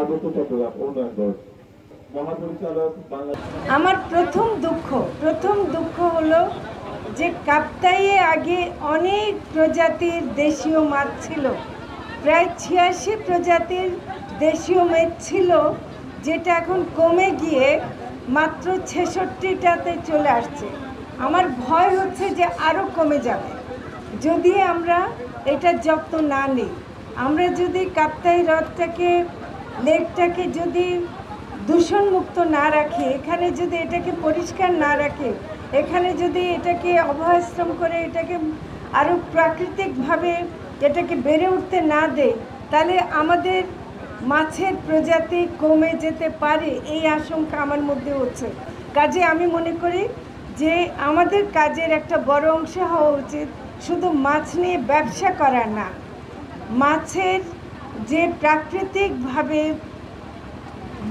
পার্বত্য চট্টগ্রাম উন্নয়ন বোর্ড মহাপরিচালক আমার প্রথম দুঃখ হলো যে কাপ্তাইয়ে আগে অনেক প্রজাতির দেশীয় মাছ ছিল, প্রায় ৮৬ প্রজাতির দেশীয় মাছ ছিল, যেটা এখন কমে গিয়ে মাত্র ৬৬টাতে চলে আসছে। আমার ভয় হচ্ছে যে আরও কমে যাবে যদি আমরা এটা যত্ন না নিই। আমরা যদি কাপ্তাই হ্রদটাকে, লেকটাকে যদি দূষণমুক্ত না রাখি, এখানে যদি এটাকে পরিষ্কার না রাখে, এখানে যদি এটাকে অবহেষ্টন করে এটাকে আরও প্রাকৃতিকভাবে এটাকে বেড়ে উঠতে না দেয়, তাহলে আমাদের মাছের প্রজাতি কমে যেতে পারে, এই আশঙ্কা আমার মধ্যে হচ্ছে। কাজে আমি মনে করি যে আমাদের কাজের একটা বড় অংশ হওয়া উচিত শুধু মাছ নিয়ে ব্যবসা করা না, মাছের যে প্রাকৃতিকভাবে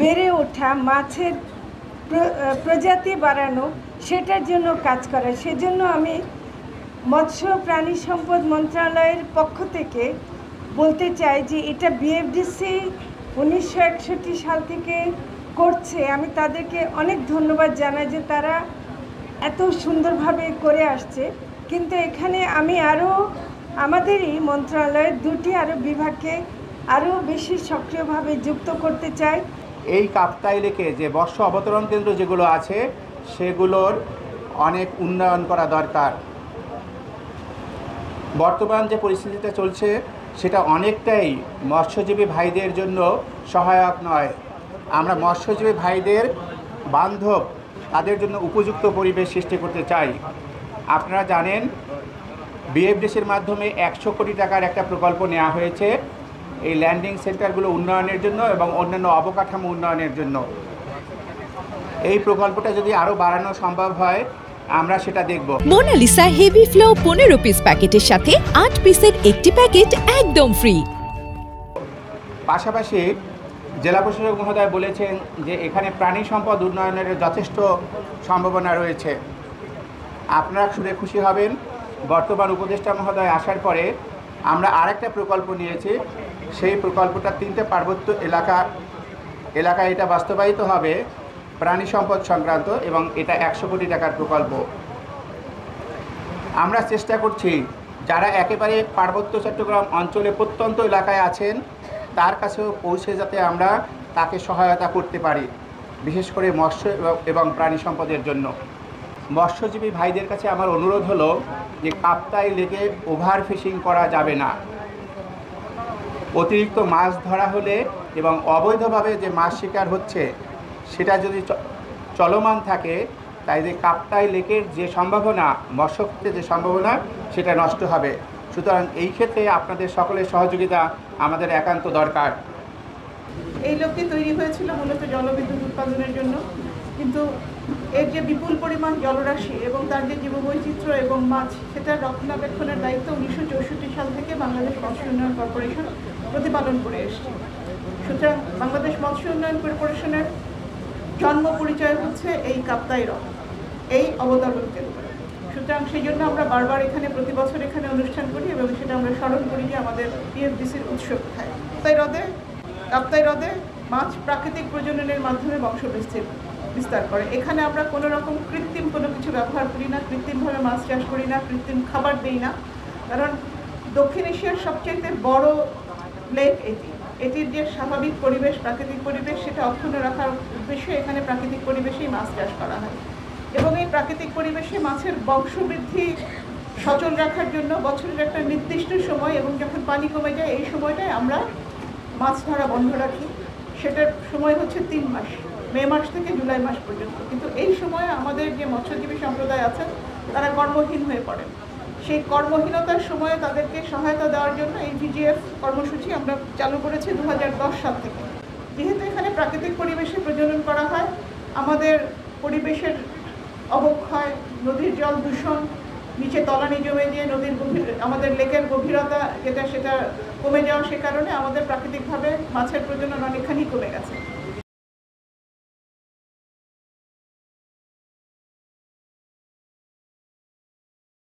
বেড়ে ওঠা মাছের প্রজাতি বাড়ানো, সেটার জন্য কাজ করা। সেজন্য আমি মৎস্য প্রাণী সম্পদ মন্ত্রণালয়ের পক্ষ থেকে বলতে চাই যে এটা বিএফডিসি 1961 সাল থেকে করছে। আমি তাদেরকে অনেক ধন্যবাদ জানাই যে তারা এত সুন্দরভাবে করে আসছে। কিন্তু এখানে আমি আরও আমাদেরই মন্ত্রণালয়ের দুটি আরও বিভাগকে আরও বেশি সক্রিয়ভাবে যুক্ত করতে চাই। এই কাপ্তাই লেকে যে মৎস্য অবতরণ কেন্দ্র যেগুলো আছে সেগুলোর অনেক উন্নয়ন করা দরকার। বর্তমান যে পরিস্থিতিটা চলছে সেটা অনেকটাই মৎস্যজীবী ভাইদের জন্য সহায়ক নয়। আমরা মৎস্যজীবী ভাইদের বান্ধব, তাদের জন্য উপযুক্ত পরিবেশ সৃষ্টি করতে চাই। আপনারা জানেন বিএফডিসির মাধ্যমে 100 কোটি টাকার একটা প্রকল্প নেওয়া হয়েছে এই ল্যান্ডিং সেন্টারগুলো উন্নয়নের জন্য এবং অন্যান্য অবকাঠামো উন্নয়নের জন্য। এই প্রকল্পটা যদি আরও বাড়ানো সম্ভব হয় আমরা সেটা দেখব। মোনালিসা হেভি ফ্লো 15 পিস প্যাকেটের সাথে 8 পিসের একটি প্যাকেট একদম ফ্রি। পাশাপাশি জেলা প্রশাসক মহোদয় বলেছেন যে এখানে প্রাণী সম্পদ উন্নয়নের যথেষ্ট সম্ভাবনা রয়েছে। আপনারা শুনে খুশি হবেন, বর্তমান উপদেষ্টা মহোদয় আসার পরে আমরা আরেকটা প্রকল্প নিয়েছি। সেই প্রকল্পটা 3টে পার্বত্য এলাকায় এটা বাস্তবায়িত হবে, প্রাণী সম্পদ সংক্রান্ত, এবং এটা 100 কোটি টাকার প্রকল্প। আমরা চেষ্টা করছি যারা একেবারে পার্বত্য চট্টগ্রাম অঞ্চলে প্রত্যন্ত এলাকায় আছেন তার কাছেও পৌঁছে যাতে আমরা তাকে সহায়তা করতে পারি, বিশেষ করে মৎস্য এবং প্রাণী সম্পদের জন্য। মৎস্যজীবী ভাইদের কাছে আমার অনুরোধ হলো যে কাপ্তাই লেকে ওভার ফিশিং করা যাবে না। অতিরিক্ত মাছ ধরা হলে এবং অবৈধভাবে যে মাছ শিকার হচ্ছে সেটা যদি চলমান থাকে, তাই যে কাপ্তাই লেকের যে সম্ভাবনা, মৎস্যক্ষেত্রে যে সম্ভাবনা, সেটা নষ্ট হবে। সুতরাং এই ক্ষেত্রে আপনাদের সকলের সহযোগিতা আমাদের একান্ত দরকার। এই লেকটি তৈরি হয়েছিল মূলত জলবিদ্যুৎ উৎপাদনের জন্য, কিন্তু এর যে বিপুল পরিমাণ জলরাশি এবং তার যে জীববৈচিত্র্য এবং মাছ, সেটার রক্ষণাবেক্ষণের দায়িত্ব 1964 সাল থেকে বাংলাদেশ মৎস্য উন্নয়ন কর্পোরেশন প্রতিপালন করে এসছে। সুতরাং বাংলাদেশ মৎস্য উন্নয়ন কর্পোরেশনের জন্ম পরিচয় হচ্ছে এই কাপ্তাই হ্রদ, এই অবতরণ কেন্দ্র। সুতরাং সেই জন্য আমরা বারবার এখানে প্রতি বছর এখানে অনুষ্ঠান করি এবং সেটা আমরা স্মরণ করি যে আমাদের বিএফডিসির উৎস কোথায়। কাপ্তাই হ্রদে মাছ প্রাকৃতিক প্রজননের মাধ্যমে বংশ বিস্তার করে। এখানে আমরা কোনো রকম কৃত্রিম কোনো কিছু ব্যবহার করি না, কৃত্রিমভাবে মাছ চাষ করি না, কৃত্রিম খাবার দিই না। কারণ দক্ষিণ এশিয়ার সবচেয়ে বড় লেক এটির যে স্বাভাবিক পরিবেশ, প্রাকৃতিক পরিবেশ, সেটা অক্ষুণ্ণ রাখার উদ্দেশ্যে এখানে প্রাকৃতিক পরিবেশেই মাছ চাষ করা হয়। এবং এই প্রাকৃতিক পরিবেশে মাছের বংশবৃদ্ধি সচল রাখার জন্য বছরের একটা নির্দিষ্ট সময় এবং যখন পানি কমে যায় এই সময়টায় আমরা মাছ ধরা বন্ধ রাখি। সেটার সময় হচ্ছে 3 মাস, মে মাস থেকে জুলাই মাস পর্যন্ত। কিন্তু এই সময়ে আমাদের যে মৎস্যজীবী সম্প্রদায় আছেন তারা কর্মহীন হয়ে পড়েন। সেই কর্মহীনতার সময়ে তাদেরকে সহায়তা দেওয়ার জন্য এই ভিজিএফ কর্মসূচি আমরা চালু করেছি 2010 সাল থেকে। যেহেতু এখানে প্রাকৃতিক পরিবেশে প্রজনন করা হয়, আমাদের পরিবেশের অবক্ষয়, নদীর জল দূষণ, নিচে তলানি জমে গিয়ে নদীর আমাদের লেকের গভীরতা সেটা কমে যাওয়া, সে কারণে আমাদের প্রাকৃতিকভাবে মাছের প্রজনন অনেকখানি কমে গেছে।